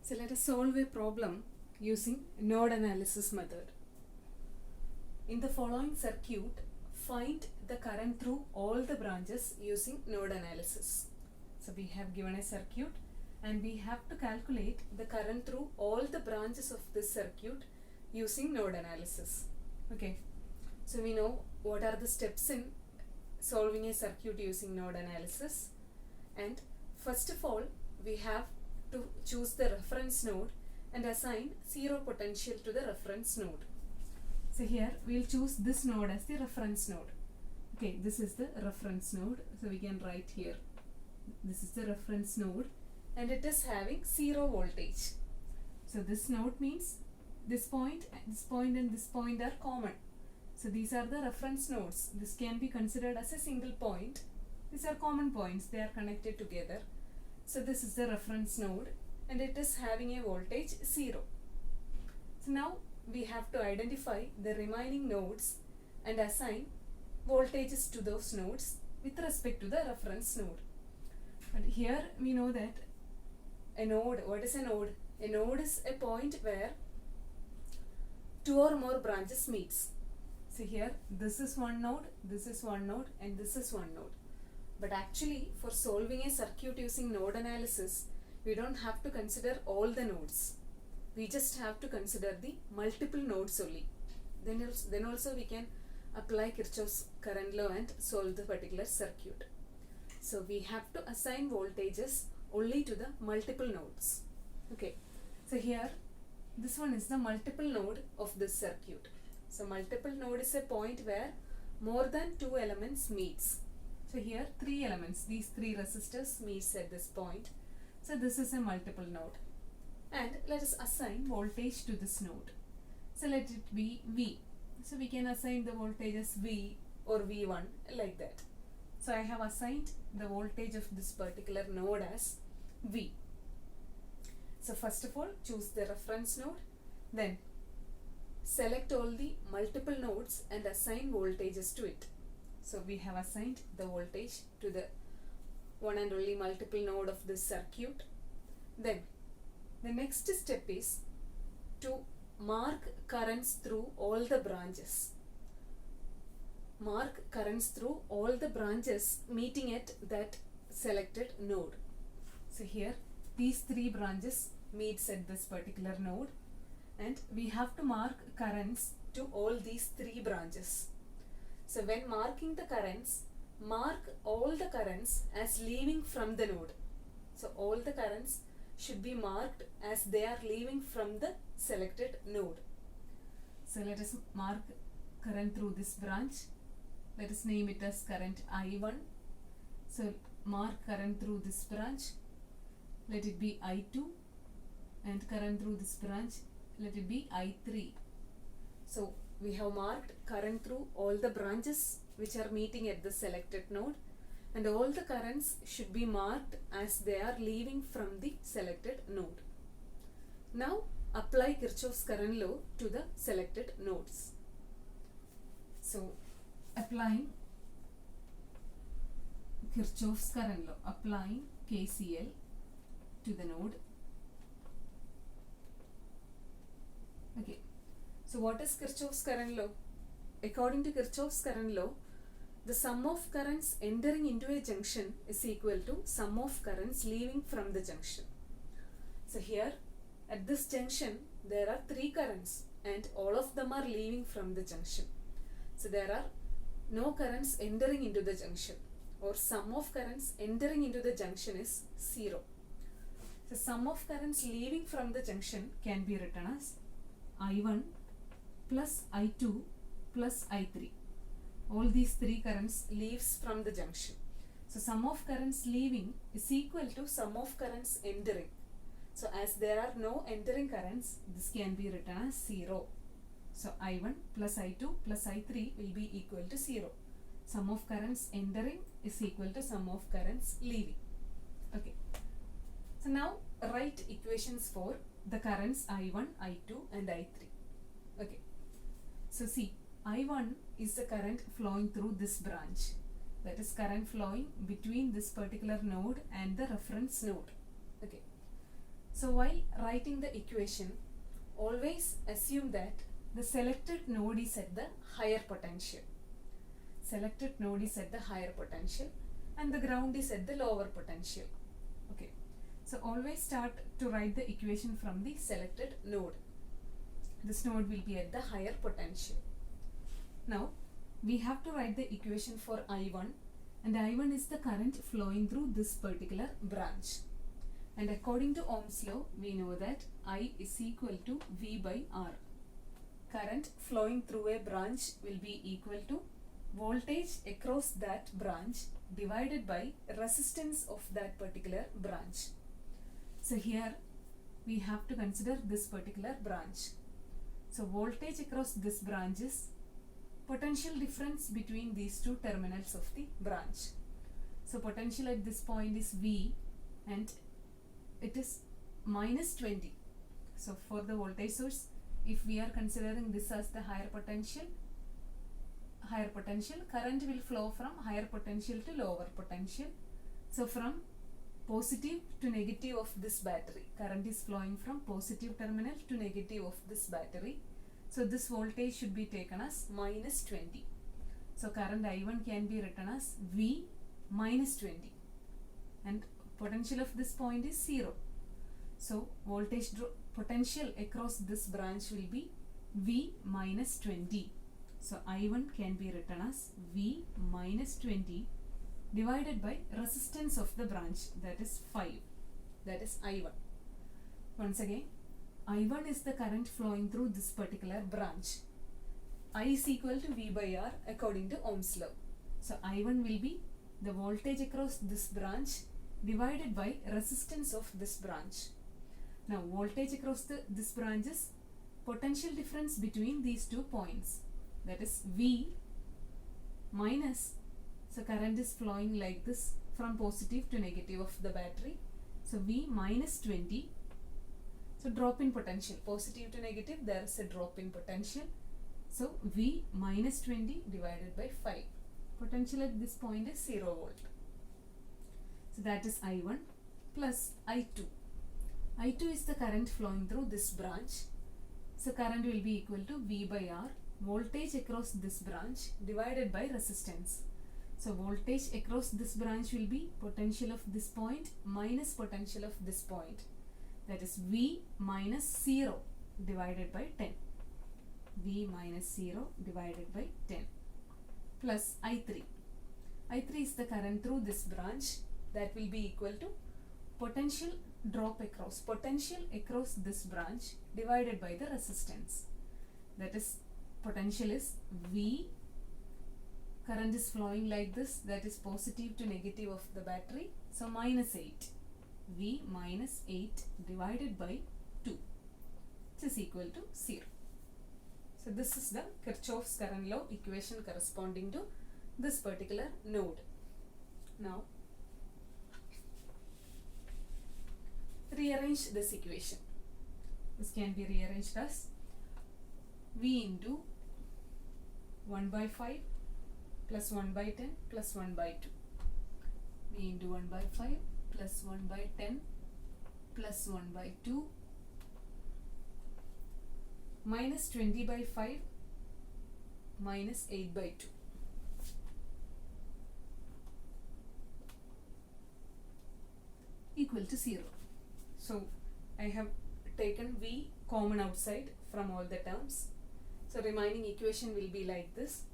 So let us solve a problem using node analysis method. In the following circuit, find the current through all the branches using node analysis. So we have given a circuit and we have to calculate the current through all the branches of this circuit using node analysis. Okay, so we know what are the steps in solving a circuit using node analysis, and first of all we have to choose the reference node and assign zero potential to the reference node. So here we will choose this node as the reference node. Okay, this is the reference node, so we can write here this is the reference node and it is having zero voltage. So this node means this point and this point are common. So these are the reference nodes. This can be considered as a single point. These are common points, they are connected together. So this is the reference node and it is having a voltage 0. So now we have to identify the remaining nodes and assign voltages to those nodes with respect to the reference node. And here we know that a node, what is a node? A node is a point where two or more branches meets. So here this is one node, this is one node and this is one node. But actually for solving a circuit using node analysis, we don't have to consider all the nodes. We just have to consider the multiple nodes only. Then also we can apply Kirchhoff's current law and solve the particular circuit. So we have to assign voltages only to the multiple nodes. Okay, so here this one is the multiple node of this circuit. So multiple node is a point where more than two elements meets. So here three elements, these three resistors meets at this point. So this is a multiple node. And let us assign voltage to this node. So let it be V. So we can assign the voltage as V or V1 like that. So I have assigned the voltage of this particular node as V. So first of all choose the reference node, then select all the multiple nodes and assign voltages to it. So we have assigned the voltage to the one and only multiple node of this circuit. Then the next step is to mark currents through all the branches. Mark currents through all the branches meeting at that selected node. So here these three branches meets at this particular node and we have to mark currents to all these three branches. So when marking the currents, mark all the currents as leaving from the node. So all the currents should be marked as they are leaving from the selected node. So let us mark current through this branch. Let us name it as current I1. So mark current through this branch. Let it be I2, and current through this branch, let it be I3. So we have marked current through all the branches which are meeting at the selected node, and all the currents should be marked as they are leaving from the selected node. Now apply Kirchhoff's current law to the selected nodes. So applying Kirchhoff's current law, applying KCL to the node. Okay, so what is Kirchhoff's current law? According to Kirchhoff's current law, the sum of currents entering into a junction is equal to sum of currents leaving from the junction. So here at this junction there are three currents and all of them are leaving from the junction. So there are no currents entering into the junction, or sum of currents entering into the junction is 0. The sum of currents leaving from the junction can be written as I1 plus I2 plus I3. All these three currents leaves from the junction. So sum of currents leaving is equal to sum of currents entering. So as there are no entering currents, this can be written as 0. So I1 plus I2 plus I3 will be equal to 0. Sum of currents entering is equal to sum of currents leaving. Okay. So now write equations for the currents I1, I2 and I3. Okay. So see, I1 is the current flowing through this branch. That is current flowing between this particular node and the reference node. Okay. So So while writing the equation, always assume that the selected node is at the higher potential. Selected node is at the higher potential and the ground is at the lower potential. Okay. So always start to write the equation from the selected node. This node will be at the higher potential. Now we have to write the equation for I1, and I1 is the current flowing through this particular branch. And according to Ohm's law, we know that I is equal to V by R. Current flowing through a branch will be equal to voltage across that branch divided by resistance of that particular branch. So here we have to consider this particular branch. So voltage across this branch is potential difference between these two terminals of the branch. So potential at this point is V and it is minus 20. So for the voltage source, if we are considering this as the higher potential, current will flow from higher potential to lower potential. So from positive to negative of this battery, current is flowing from positive terminal to negative of this battery. So this voltage should be taken as minus 20. So current I1 can be written as V minus 20 and potential of this point is 0. So voltage potential across this branch will be V minus 20. So I1 can be written as V minus 20 divided by resistance of the branch, that is 5. That is I1. Once again, I1 is the current flowing through this particular branch. I is equal to V by R according to Ohm's law. So I1 will be the voltage across this branch divided by resistance of this branch. Now voltage across this branch is potential difference between these 2 points, that is V minus, so current is flowing like this from positive to negative of the battery. So V minus 20. So drop in potential, positive to negative, there is a drop in potential. So V minus 20 divided by 5. Potential at this point is 0 volt. So that is I1 plus I2. I2 is the current flowing through this branch. So current will be equal to V by R, voltage across this branch divided by resistance. So voltage across this branch will be potential of this point minus potential of this point. That is V minus 0 divided by 10. V minus 0 divided by 10 plus I3. I3 is the current through this branch, that will be equal to potential drop across, potential across this branch divided by the resistance. That is, potential is V, current is flowing like this, that is positive to negative of the battery, so minus 8. V minus 8 divided by 2, which is equal to 0. So this is the Kirchhoff's current law equation corresponding to this particular node. Now rearrange this equation. This can be rearranged as V into 1 by 5 plus 1 by 10 plus 1 by 2. V into 1 by 5 plus 1 by 10 plus 1 by 2 minus 20 by 5 minus 8 by 2. Equal to 0. So I have taken V common outside from all the terms. So remaining equation will be like this.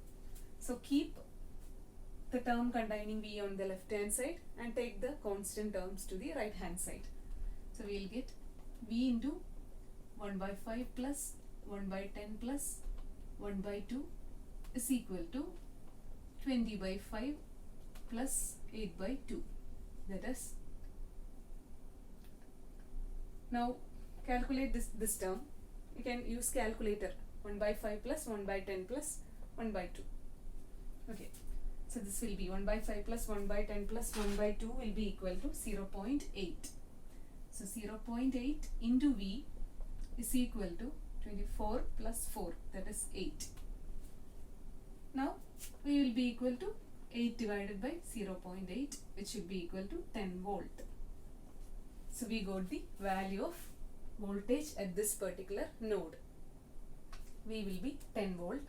So keep the term containing V on the left hand side and take the constant terms to the right hand side. So we will get V into 1 by 5 plus 1 by 10 plus 1 by 2 is equal to 20 by 5 plus 8 by 2. That is, now calculate this term. You can use calculator. 1 by 5 plus 1 by 10 plus 1 by 2. Okay. So this will be 1 by 5 plus 1 by 10 plus 1 by 2 will be equal to 0.8. So 0.8 into V is equal to 24 plus 4, that is 8. Now V will be equal to 8 divided by 0.8, which should be equal to 10 volt. So we got the value of voltage at this particular node. V will be 10 volt.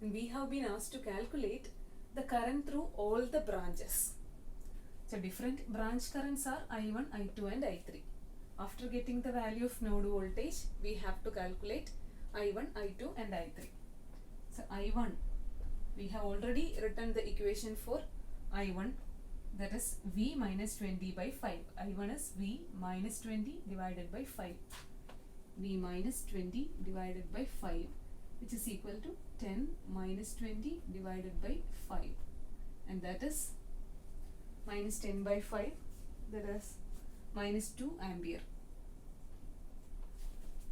And we have been asked to calculate the current through all the branches. So different branch currents are I1, I2 and I3. After getting the value of node voltage, we have to calculate I1, I2 and I3. So I1, we have already written the equation for I1, that is V minus 20 by 5. I1 is V minus 20 divided by 5. V minus 20 divided by 5, which is equal to 10 minus 20 divided by 5. And that is minus 10 by 5, that is minus 2 ampere.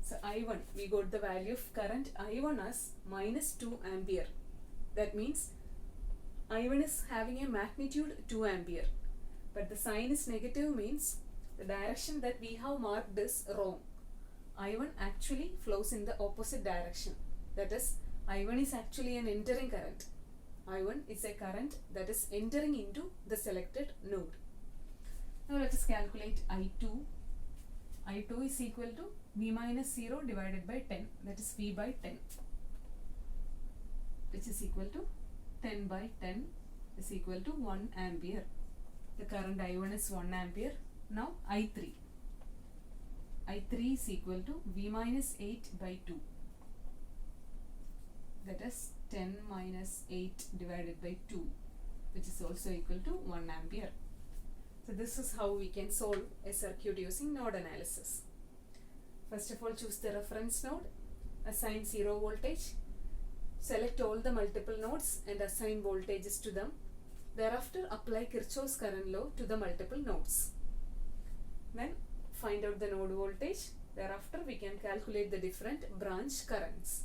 So I1, we got the value of current I1 as minus 2 ampere. That means I1 is having a magnitude 2 ampere. But the sign is negative means the direction that we have marked is wrong. I1 actually flows in the opposite direction. That is, I1 is actually an entering current. I1 is a current that is entering into the selected node. Now let us calculate I2. I2 is equal to V minus 0 divided by 10, that is V by 10, which is equal to 10 by 10 is equal to 1 ampere. The current I1 is 1 ampere. Now I3. I3 is equal to V minus 8 by 2, that is 10 minus 8 divided by 2, which is also equal to 1 ampere. So this is how we can solve a circuit using node analysis. First of all, choose the reference node, assign 0 voltage, select all the multiple nodes and assign voltages to them. Thereafter, apply Kirchhoff's current law to the multiple nodes. Then find out the node voltage. Thereafter, we can calculate the different branch currents.